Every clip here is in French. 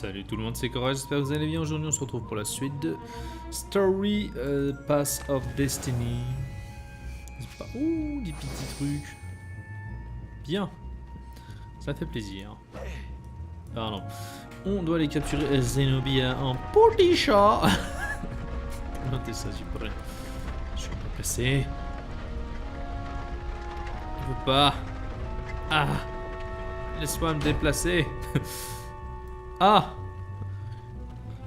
Salut tout le monde, c'est Coral, j'espère que vous allez bien. Aujourd'hui on se retrouve pour la suite de Story Path of Destiny. Ouh, des petits trucs. Bien, ça fait plaisir. Pardon. On doit aller capturer Zenobia en petit chat. Notez ça, j'y peux rien. Je suis pas placé. Je veux pas. Ah, laisse-moi me déplacer. Ah!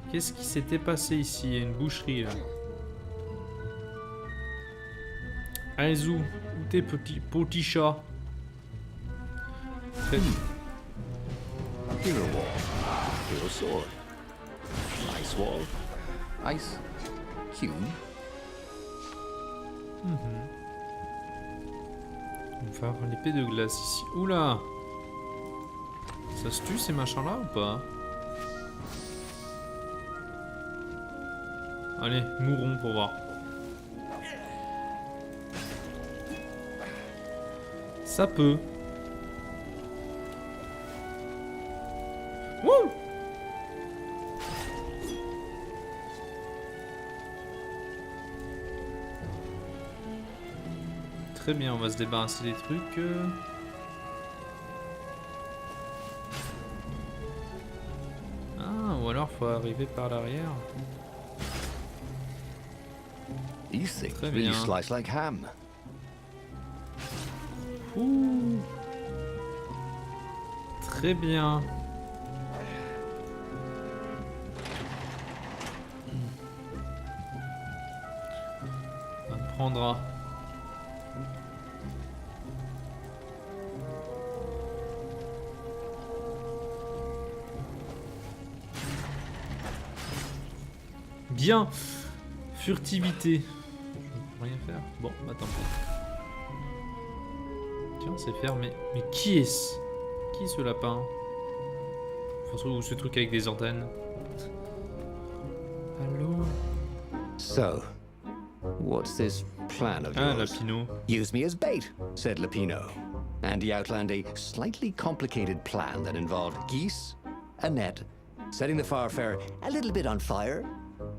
Qu'est-ce qui s'était passé ici? Il y a une boucherie là. Allez, où t'es petit chat? Here a wall, here a sword. Ice wall, ice cube. On va avoir l'épée de glace ici. Oula! Ça se tue ces machins là ou pas? Allez, mourons pour voir. Ça peut. Wouh! Très bien, on va se débarrasser des trucs. Ah, ou alors faut arriver par l'arrière. These things Très really bien. slice like ham. Ouh. Très bien. On prendra. Bien. Furtivité. Je peux rien faire. Bon, bah tant pis. Tiens, c'est fermé. Mais qui est-ce? Qui est ce lapin? Enfin, ou ce truc avec des antennes. Allô? So, what's this plan of Ah, yours? Lapino. Use me as bait, said Lapino. And he outlined a slightly complicated plan that involved geese, a net, setting the Farfarer a little bit on fire,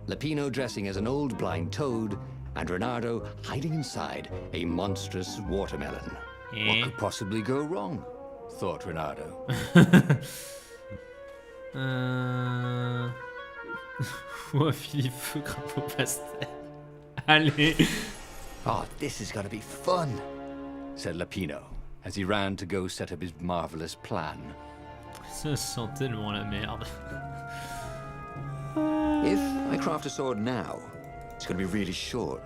Lapino dressing as an old blind toad, and Renardo hiding inside a monstrous watermelon. What could possibly go wrong? Thought Renardo. Ouah, Philippe, crapaud pastel. Allez. Oh, this is gonna be fun, said Lapino, as he ran to go set up his marvelous plan. Ça sent tellement la merde. If I craft a sword now, it's gonna be really short.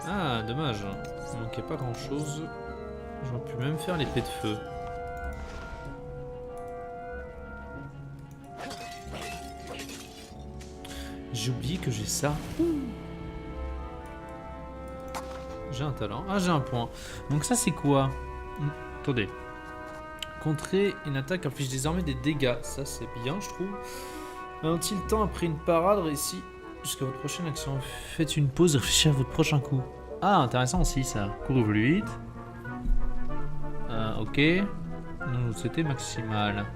Ah, dommage. Il manquait pas grand chose. J'aurais pu même faire l'épée de feu. J'ai oublié que j'ai ça. J'ai un talent. Ah, j'ai un point. Donc ça, c'est quoi? Attendez. Contrer une attaque inflige désormais des dégâts. Ça, c'est bien, je trouve. A-t-il le temps après une parade réussi jusqu'à votre prochaine action? Faites une pause, réfléchissez à votre prochain coup. Ah, intéressant aussi, ça. Cours plus vite. Ok. C'était maximal.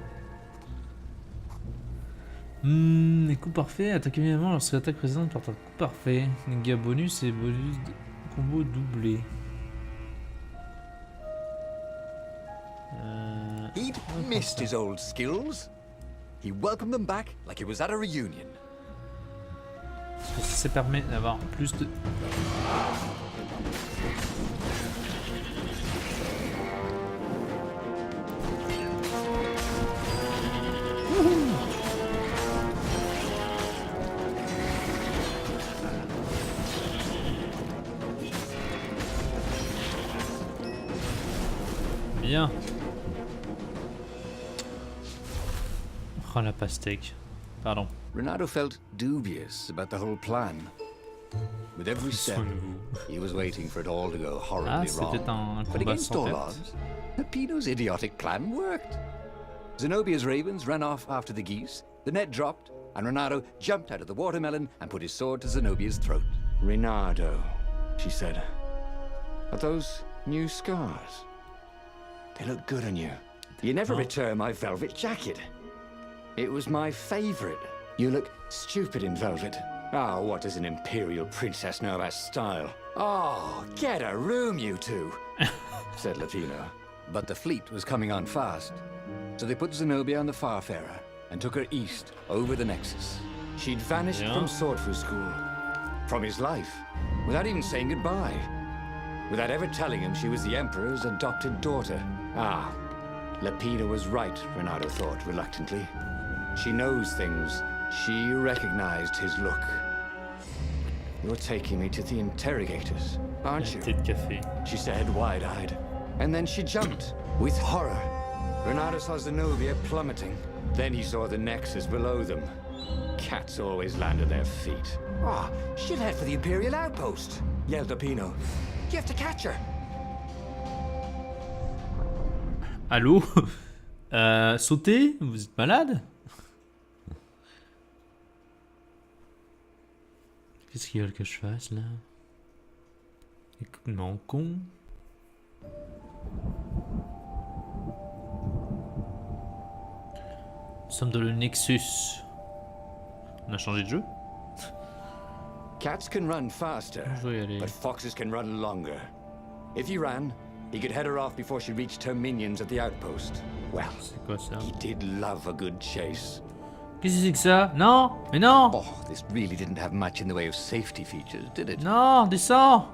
Les coups parfaits. Attaquez évidemment lorsque l'attaque précédente porte un coup parfait. Dégâts bonus et bonus de combo doublé. He'd missed his old skills. He welcomed them back like he was at a reunion. Ça permet d'avoir plus de... Bien. Oh, la pastèque. Pardon. Renardo felt dubious about the whole plan. With every step, he was waiting for it all to go Ah, horribly c'était wrong. un But combat against sans all tête. odds, Lapino's idiotic plan worked. Zenobia's ravens ran off after the geese, the net dropped, and Renardo jumped out of the watermelon and put his sword to Zenobia's throat. Renardo, she said, are those new scars? They look good on you. You never return my velvet jacket. It was my favorite. You look stupid in velvet. Ah, what does an imperial princess know about style? Oh, get a room, you two, said Lapino. But the fleet was coming on fast. So they put Zenobia on the Farfarer and took her east, over the Nexus. She'd vanished from Swordfu School, from his life, without even saying goodbye. Without ever telling him she was the Emperor's adopted daughter. Ah, Lapino was right, Renato thought reluctantly. She knows things. She recognized his look. You're taking me to the interrogators, aren't you? She said, wide-eyed. And then she jumped, with horror. Renato saw Zenobia plummeting. Then he saw the Nexus below them. Cats always land at their feet. Ah, she'll head for the Imperial outpost, yelled Lapino. You have to catch her. Allô? Sauter? Vous êtes malade? Qu'est-ce qu'ils veulent que je fasse là? Écoute-moi con. Nous sommes dans le Nexus. On a changé de jeu? Cats can run faster, but foxes can run longer. If he ran, he could head her off before she reached her minions at the outpost. Well, he did love a good chase. Qu'est-ce que c'est que ça? Non! Mais non! Oh, this really didn't have much in the way of safety features, did it? Non, descends!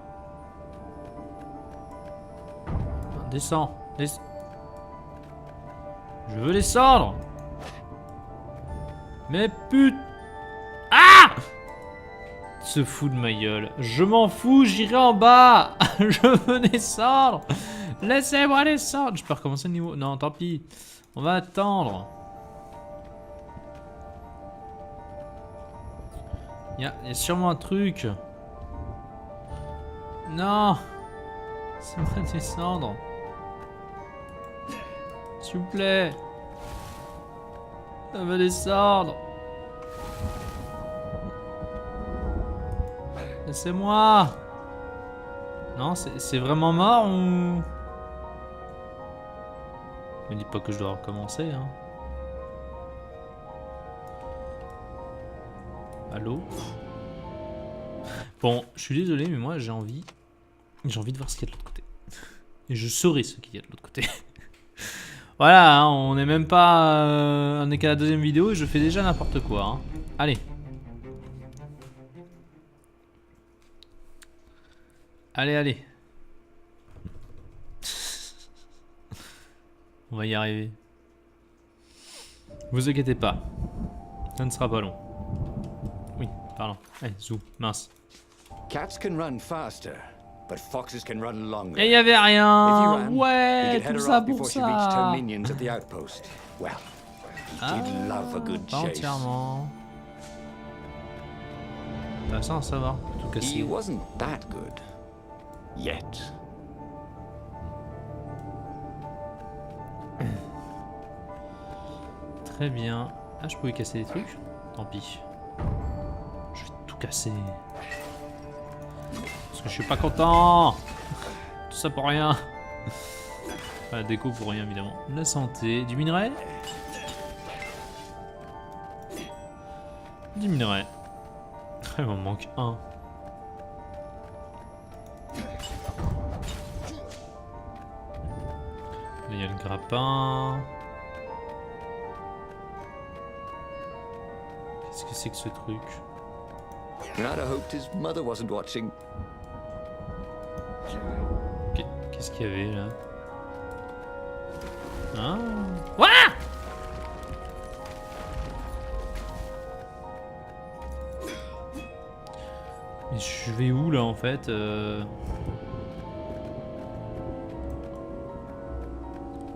Descends. Je veux descendre! Mais pute... Ah! Se fout de ma gueule. Je m'en fous, j'irai en bas! Je veux descendre! Laissez-moi descendre! Je peux recommencer le niveau... Non, tant pis. On va attendre. Il y a sûrement un truc. Non! Laissez-moi descendre. S'il vous plaît. Ça va descendre. Laissez-moi. Non, c'est vraiment mort ou... Me dis pas que je dois recommencer, hein. Allô? Bon, je suis désolé, mais moi j'ai envie de voir ce qu'il y a de l'autre côté. Et je saurai ce qu'il y a de l'autre côté. Voilà, hein, on n'est même pas... on n'est qu'à la deuxième vidéo et je fais déjà n'importe quoi. Hein. Allez. Allez. On va y arriver. Vous inquiétez pas. Ça ne sera pas long. Oui, pardon. Allez, zou, mince. Cats can run faster, but foxes can run longer. Et il y avait rien. Ouais, tout ça pour ça. Pas entièrement. Intéressant à savoir. Tout cassé. He wasn't that good. Yet. Très bien. Ah, je pouvais casser des trucs? Tant pis. Je vais tout casser. Parce que je suis pas content. Tout ça pour rien. La déco pour rien, évidemment. La santé. Du minerai? Du minerai. Il m'en manque un. Là, il y a le grappin. Qu'est-ce que c'est que ce truc? Renato hoped his mother wasn't watching. Qu'est-ce qu'il y avait là? Ah! Ouah! Mais je vais où là en fait?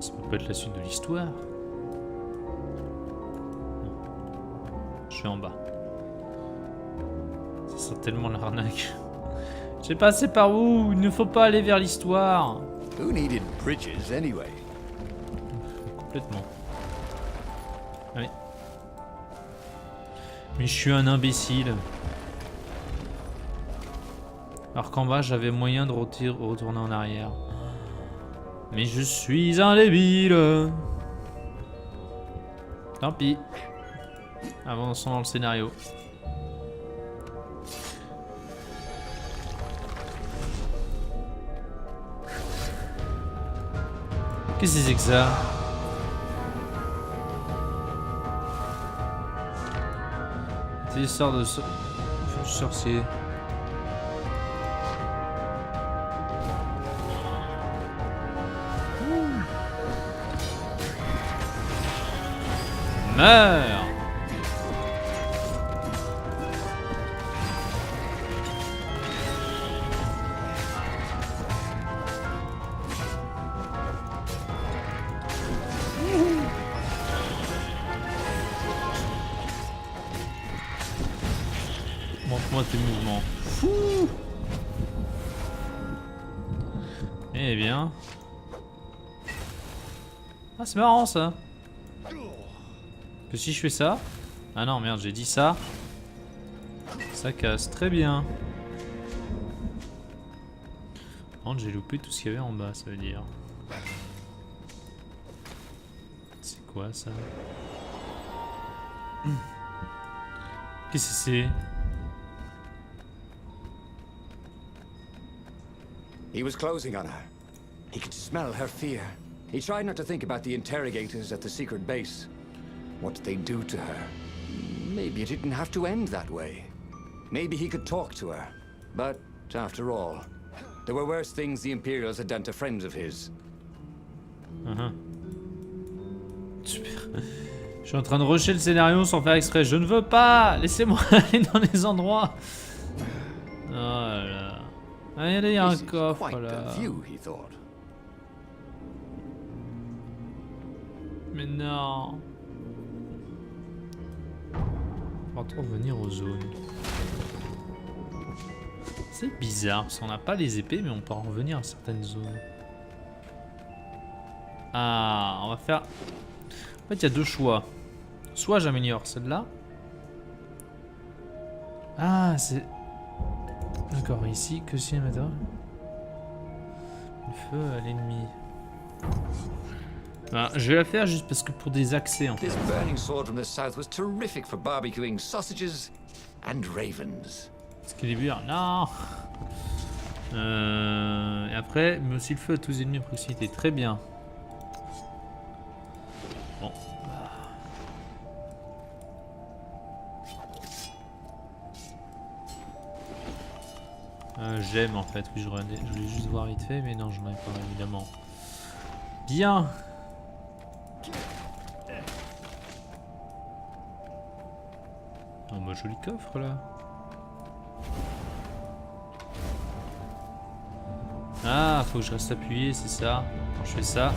Ça peut pas être la suite de l'histoire. Je suis en bas. Ça serait tellement l'arnaque. Je sais pas, c'est par où? Il ne faut pas aller vers l'histoire. Who needed bridges anyway? Complètement. Allez. Mais je suis un imbécile. Alors qu'en bas, j'avais moyen de retourner en arrière. Mais je suis un débile. Tant pis. Avançons dans le scénario. Qu'est-ce que c'est que ça? C'est l'histoire de sorcier. Meurs! Montre-moi tes mouvements. Fou. Eh bien. Ah, c'est marrant ça. Que si je fais ça. Ah non, merde, j'ai dit ça. Ça casse très bien. Par contre, j'ai loupé tout ce qu'il y avait en bas, ça veut dire. C'est quoi ça? Qu'est-ce que c'est? He was closing on her. He could smell her fear. He tried not to think about the interrogators at the secret base. What did they do to her? Maybe it didn't have to end that way. Maybe he could talk to her. But, after all, there were worse things the Imperials had done to friends of his. Super. Je suis en train de rusher le scénario sans faire exprès. Je ne veux pas. Laissez-moi aller dans les endroits. Oh là là. Ah, il y a un coffre là. Mais non. On va revenir aux zones. C'est bizarre parce qu'on n'a pas les épées mais on peut en revenir à certaines zones. Ah, on va faire... En fait il y a deux choix. Soit j'améliore celle-là. Ah, c'est... D'accord, ici, que si elle m'adore. Le feu à l'ennemi. Ah, je vais la faire juste parce que pour des accès en fait. This burning sword from the south was terrific for barbecuing sausages and ravens. Excalibur, non. Et après, mais aussi le feu à tous les ennemis à proximité, très bien. Bon. J'aime en fait, oui, je voulais juste voir vite fait, mais non, je n'en ai pas évidemment. Bien. Oh, bah, joli coffre là. Ah, faut que je reste appuyé, c'est ça. Quand je fais ça.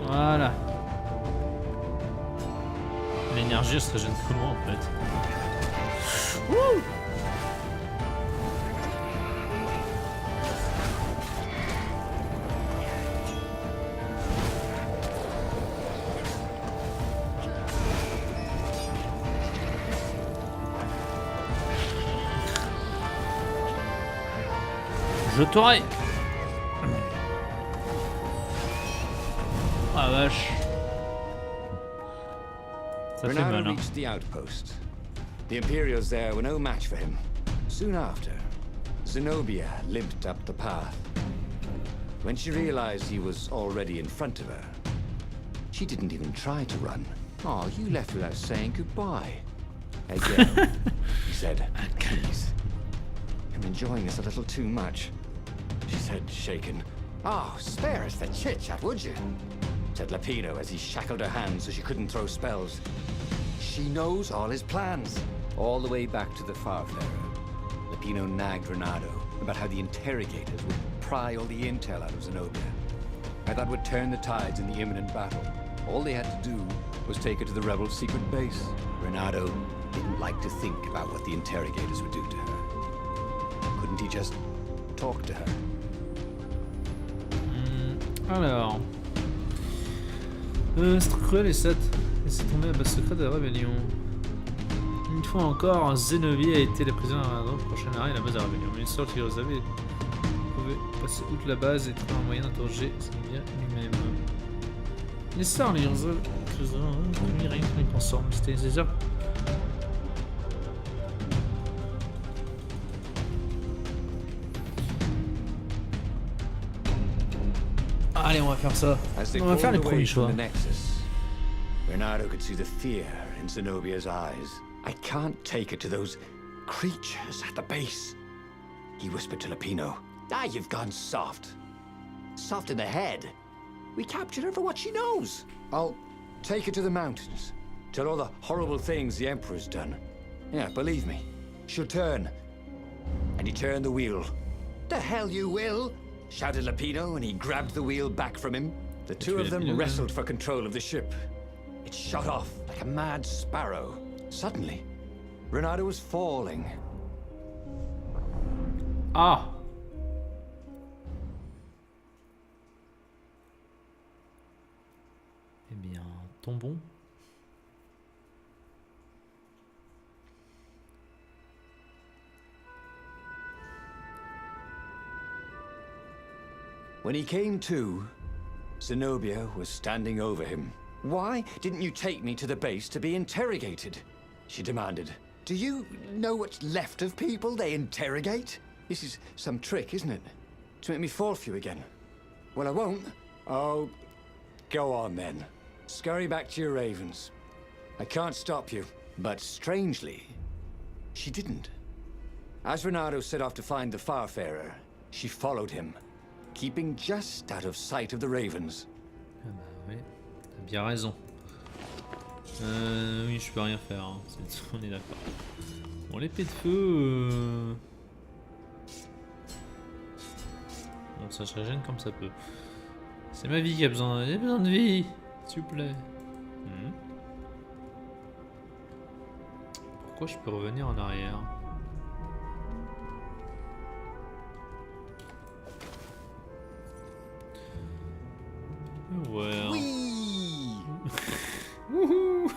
Voilà. L'énergie elle se régène trop loin en fait. Wouh! Je t'aurai. Ah vache. Ça fait mal, hein. Reached the outpost. The Imperials there were no match for him. Soon after, Zenobia limped up the path. When she realized he was already in front of her, she didn't even try to run. Oh, you left without saying goodbye. Again, he said, please. I'm enjoying this a little too much. She said, shaken. Oh, spare us the chit-chat, would you? Said Lapino as he shackled her hands so she couldn't throw spells. She knows all his plans. All the way back to the Farfarer, Lapino nagged Renato about how the interrogators would pry all the intel out of Zenobia. How that would turn the tides in the imminent battle. All they had to do was take her to the rebel secret base. Renato didn't like to think about what the interrogators would do to her. Couldn't he just talk to her? Alors... c'est trop cruel les Laissez tomber la base secrète de la rébellion. Une fois encore, Zenobia a été la prisonnière à la prochaine arrêt à la base de la rébellion. Mais une sorte qui vous avez. Vous pouvez passer outre la base et trouver un moyen d'interroger Zenobia lui-même. Les stars, les gens, rien qui les transforme. C'était déjà. Allez, on va faire ça. On va faire les premiers choix. Bernardo could see the fear in Zenobia's eyes. I can't take her to those creatures at the base. He whispered to Lupino. Ah, you've gone soft. Soft in the head. We captured her for what she knows. I'll take her to the mountains. Tell all the horrible things the Emperor's done. Yeah, believe me. She'll turn. And he turned the wheel. The hell you will! Shouted Lupino, and he grabbed the wheel back from him. The two of them wrestled for control of the ship. It shot off like a mad sparrow. Suddenly, Bernardo was falling. Ah! Eh bien, tombons. When he came to, Zenobia was standing over him. Why didn't you take me to the base to be interrogated? She demanded. Do you know what's left of people they interrogate? This is some trick, isn't it? To make me fall for you again. Well, I won't. Oh, go on then. Scurry back to your ravens. I can't stop you. But strangely, she didn't. As Renato set off to find the Farfarer, she followed him, keeping just out of sight of the ravens. Ah bah oui, t'as bien raison. Oui, je peux rien faire, hein. On est d'accord. Bon, l'épée de feu... Bon, ça se régène comme ça peut. C'est ma vie qui a besoin... J'ai besoin de vie, s'il vous plaît. Pourquoi je peux revenir en arrière? Ouais. Whee! Wouhou!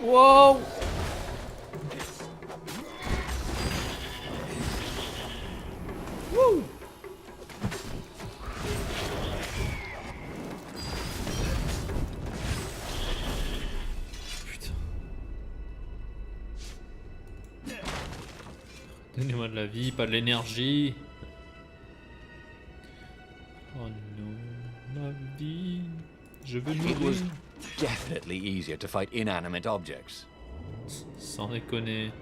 Wow! Wouh! Putain. Donnez-moi de la vie, pas de l'énergie. Oh non, ma vie. Je veux It was mourir. definitely easier to fight inanimate objects. Sans déconner.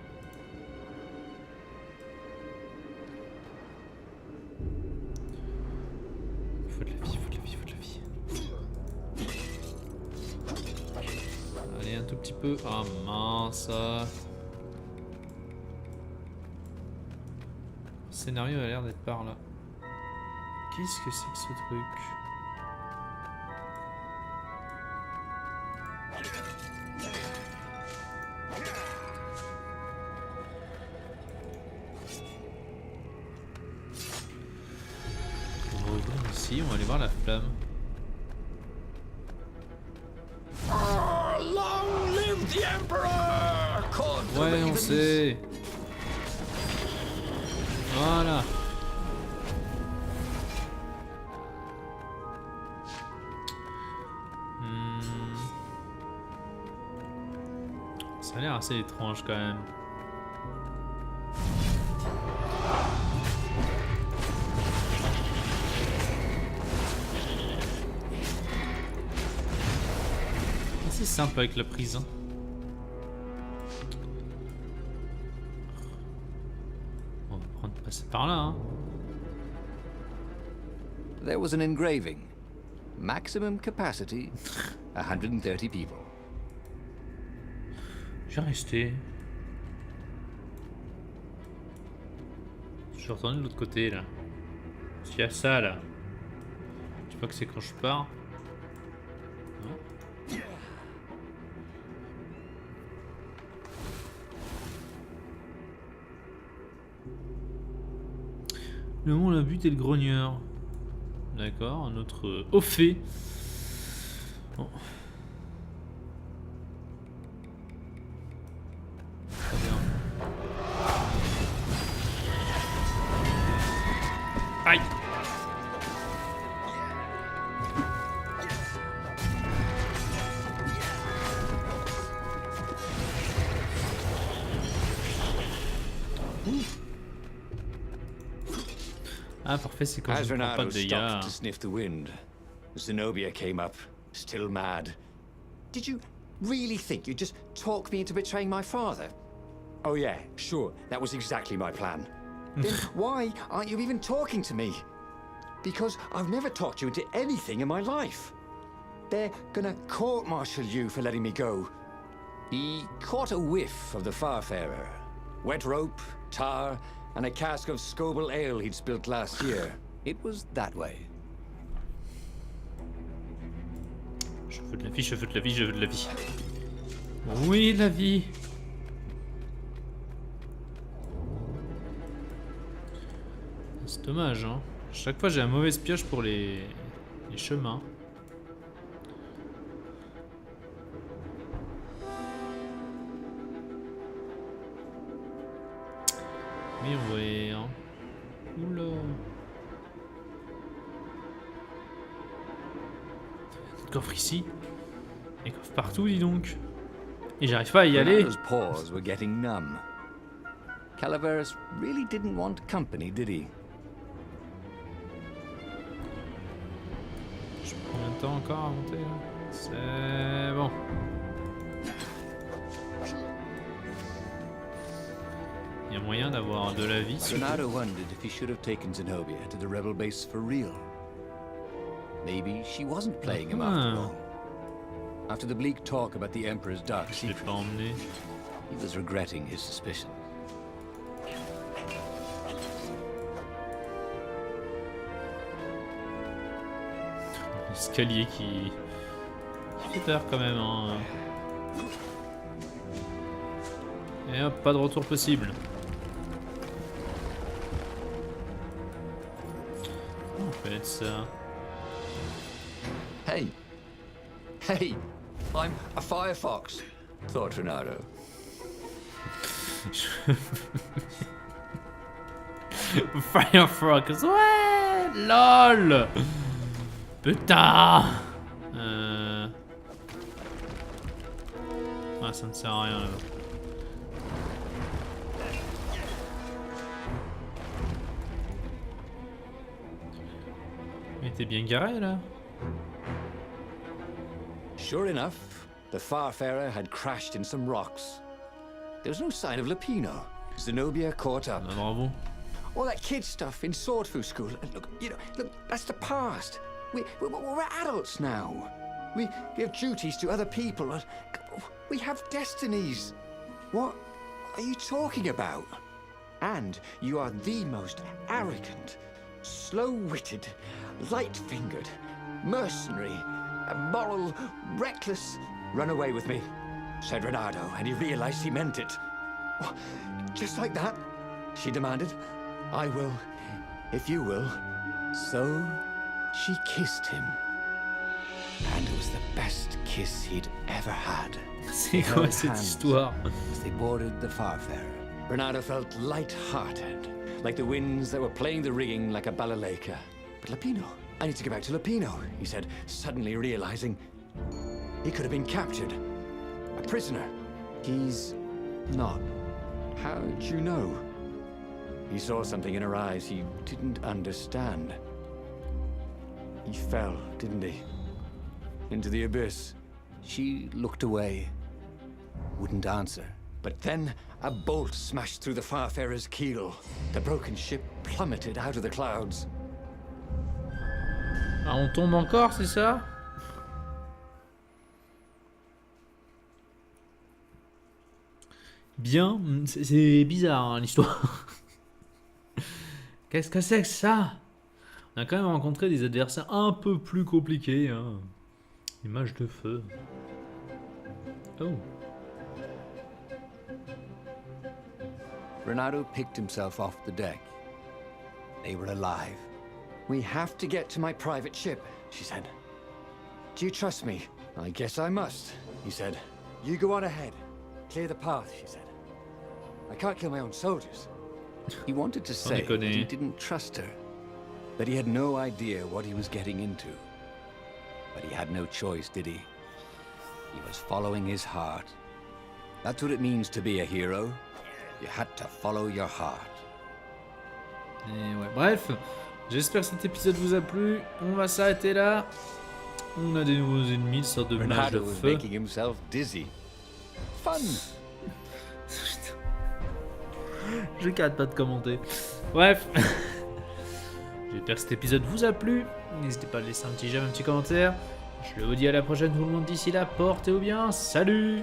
Faut de la vie, faut de la vie, faut de la vie. Allez, un tout petit peu. Ah mince. Le scénario a l'air d'être par là. Qu'est-ce que c'est que ce truc? On va ouvrir ici, on va aller voir la flamme. Long live the Emperor! Ouais, on sait. Voilà. Ça a l'air assez étrange quand même. C'est simple avec la prison. On va prendre passer par là. Hein. There was an engraving. Maximum capacity, 130 people. Je vais rester. Je suis retourné de l'autre côté là. Parce qu'il y a ça là. Je sais pas que c'est quand je pars. Non. Le monde, la butte et le grogneur. D'accord, un autre au fait. Bon. Très bien. Aïe! Ah, parfait, c'est quand As je ne prends pas Renato de dégâts. stopped to sniff the wind, Zenobia came up, still mad. Did you really think you'd just talk me into betraying my father? Oh yeah, sure, that was exactly my plan. Then why aren't you even talking to me? Because I've never talked you into anything in my life. They're gonna court-martial you for letting me go. He caught a whiff of the Farfarer. Wet rope, tar, and a cask of Scobel ale he'd spilt last year. It was that way. Je veux de la vie, je veux de la vie, je veux de la vie. Oui, la vie. C'est dommage, hein. Chaque fois, j'ai une mauvaise pioche pour les chemins. Miroir. Oula. Des coffres ici. Des coffres partout, dis donc. Et j'arrive pas à y aller. Renato's paws were getting numb. Calaveras really didn't want company, did he? Je prends combien de temps encore à monter là? C'est bon. Il y a moyen d'avoir de la vie. Renato wondered if he should have taken Zenobia to the rebel base for real. Maybe she wasn't playing him after all. After the bleak talk about the Emperor's dark Je l'ai secret, pas emmené. he was regretting his suspicion. L'escalier qui fait peur quand même. Hein. Et hop, pas de retour possible. On peut être ça. Hey! Hey! I'm a firefox, thought Renato. Firefox, ouais, lol. Putain. Ah, ça ne sert à rien là. Mais t'es bien garé là. Sure enough, the Farfarer had crashed in some rocks. There was no sign of Lupino. Zenobia caught up. Ah, bravo. All that kid stuff in Swordfu School. And look, look, that's the past. We're adults now. We have duties to other people. And we have destinies. What are you talking about? And you are the most arrogant, slow-witted, light-fingered, mercenary, immoral, reckless. Run away with me, said Renato, and he realized he meant it. What? Just like that? She demanded. I will, if you will. So she kissed him. And it was the best kiss he'd ever had. C'est quoi cette histoire? As they boarded the Farfarer. Renato felt light-hearted, like the winds that were playing the rigging like a balalaika. But Lupino, I need to get back to Lupino, he said, suddenly realizing he could have been captured. A prisoner. He's not. How'd you know? He saw something in her eyes he didn't understand. He fell, didn't he? Into the abyss. She looked away, wouldn't answer. But then a bolt smashed through the Farfarer's keel. The broken ship plummeted out of the clouds. Ah, on tombe encore, c'est ça? Bien, c'est bizarre hein, l'histoire. Qu'est-ce que c'est que ça? On a quand même rencontré des adversaires un peu plus compliqués. Hein. Image de feu. Oh. Renato picked himself off the deck. They were alive. We have to get to my private ship, she said. Do you trust me? I guess I must, he said. You go on ahead. Clear the path, she said. I can't kill my own soldiers. He wanted to say that he didn't trust her, that he had no idea what he was getting into. But he had no choice, did he? He was following his heart. That's what it means to be a hero. You had to follow your heart. Et ouais, bref, j'espère que cet épisode vous a plu. On va s'arrêter là. On a des nouveaux ennemis, sorte de nuage de Ronaldo was feu. making himself dizzy. Fun. Je n'arrête pas de commenter. Bref. J'espère que cet épisode vous a plu. N'hésitez pas à laisser un petit j'aime, un petit commentaire. Je vous dis à la prochaine tout le monde, d'ici là, portez-vous bien. Salut!